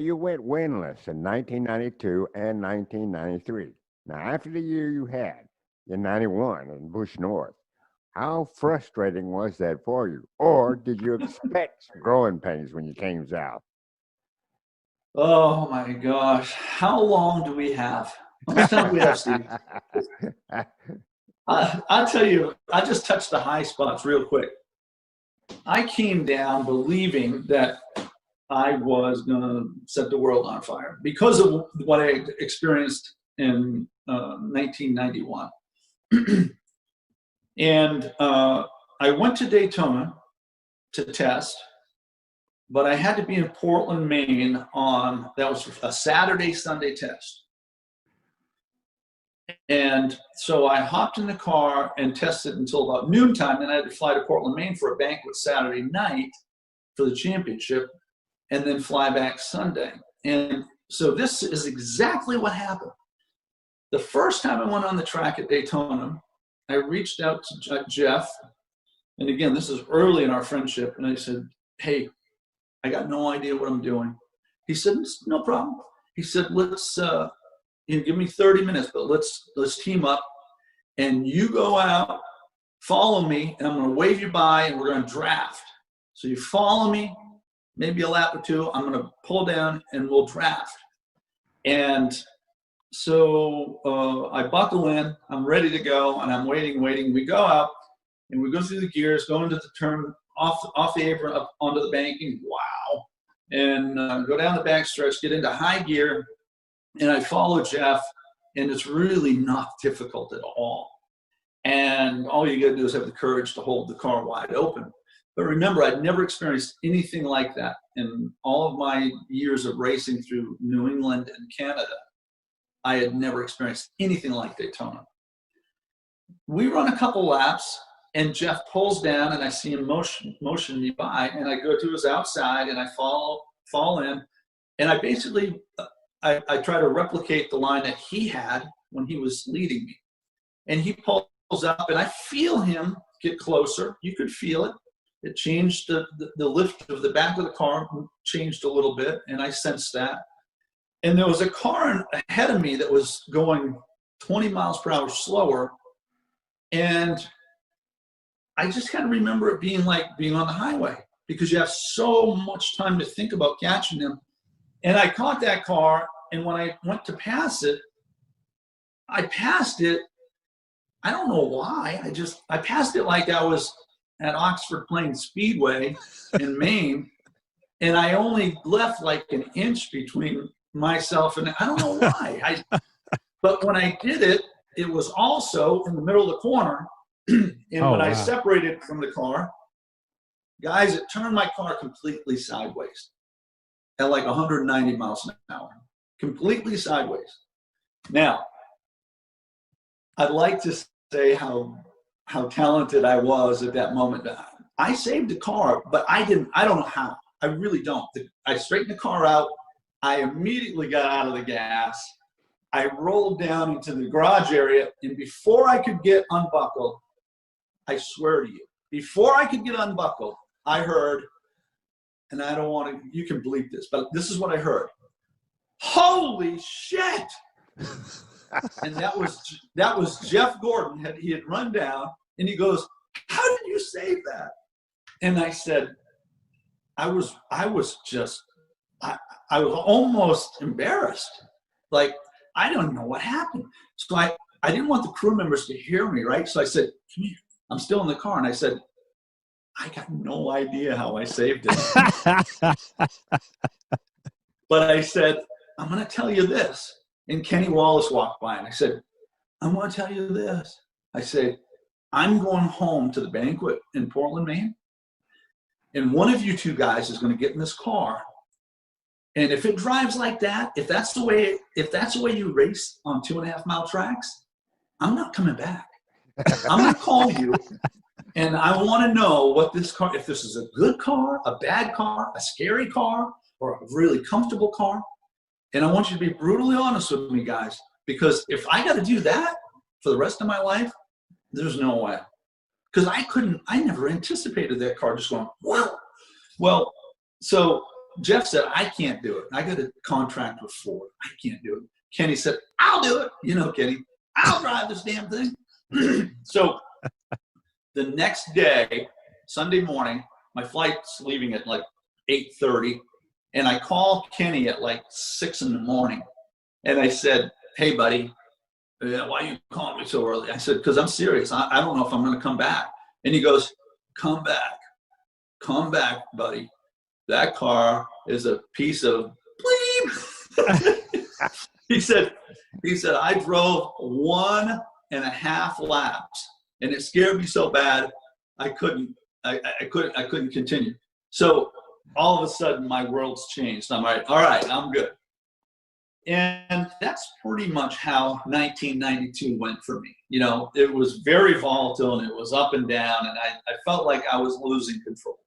you went winless in 1992 and 1993. Now, after the year you had in 91 in Bush North, how frustrating was that for you? Or did you expect some growing pains when you came south? Oh my gosh. How long do we have? How much time do we have, Steve? I'll tell you, I just touched the high spots real quick. I came down believing that I was going to set the world on fire because of what I experienced in 1991. And I went to Daytona to test, but I had to be in Portland, Maine that was a Saturday, Sunday test. And so I hopped in the car and tested until about noontime. Then I had to fly to Portland, Maine for a banquet Saturday night for the championship and then fly back Sunday. And so this is exactly what happened. The first time I went on the track at Daytona, I reached out to Jeff. And again, this is early in our friendship. And I said, hey, I got no idea what I'm doing. He said, no problem. He said, let's give me 30 minutes, but let's team up and you go out, follow me, and I'm going to wave you by and we're going to draft. So you follow me, maybe a lap or two, I'm going to pull down and we'll draft. And so I buckle in, I'm ready to go, and I'm waiting. We go out and we go through the gears, go into the turn, off the apron, up onto the banking, wow, and go down the back stretch, get into high gear. And I follow Jeff, and it's really not difficult at all. And all you got to do is have the courage to hold the car wide open. But remember, I'd never experienced anything like that in all of my years of racing through New England and Canada. I had never experienced anything like Daytona. We run a couple laps, and Jeff pulls down, and I see him motion me by, and I go to his outside, and I fall in, and I basically I try to replicate the line that he had when he was leading me. And he pulls up, and I feel him get closer. You could feel it. It changed the lift of the back of the car, changed a little bit, and I sensed that. And there was a car ahead of me that was going 20 miles per hour slower. And I just kind of remember it being like being on the highway because you have so much time to think about catching them. And I caught that car, and when I went to pass it, I passed it. I don't know why. I passed it like I was at Oxford Plains Speedway in Maine, and I only left like an inch between myself and I don't know why. But when I did it, it was also in the middle of the corner. And when I separated from the car, guys, it turned my car completely sideways at like 190 miles an hour, completely sideways. Now, I'd like to say how talented I was at that moment. I saved the car, but I don't know how. I really don't. I straightened the car out. I immediately got out of the gas. I rolled down into the garage area, and before I could get unbuckled, I swear to you, before I could get unbuckled, I heard, and I don't want to, you can bleep this, but this is what I heard. Holy shit! And that was Jeff Gordon. He had run down, and he goes, "How did you save that?" And I said, I was almost embarrassed. Like, I don't know what happened. So I didn't want the crew members to hear me, right? So I said, "Come here." I'm still in the car, and I said, "I got no idea how I saved it." But I said, "I'm going to tell you this." And Kenny Wallace walked by, and I said, "I'm going to tell you this." I said, "I'm going home to the banquet in Portland, Maine, and one of you two guys is going to get in this car. And if it drives like that, if that's the way you race on 2.5 mile tracks, I'm not coming back. I'm going to call you, and I want to know what this car, if this is a good car, a bad car, a scary car, or a really comfortable car. And I want you to be brutally honest with me, guys, because if I got to do that for the rest of my life, there's no way." Because I never anticipated that car just going, wow. Well, so Jeff said, I can't do it. I got a contract with Ford. I can't do it. Kenny said, I'll do it. You know, Kenny, I'll drive this damn thing. So the next day, Sunday morning, my flight's leaving at like 8:30. And I called Kenny at like 6 a.m. And I said, hey, buddy, why are you calling me so early? I said, because I'm serious. I don't know if I'm going to come back. And he goes, come back, buddy. That car is a piece of bleep. He said, I drove 1.5 laps, and it scared me so bad I couldn't continue. So all of a sudden my world's changed. I'm like, all right, I'm good. And that's pretty much how 1992 went for me. You know, it was very volatile and it was up and down, and I felt like I was losing control.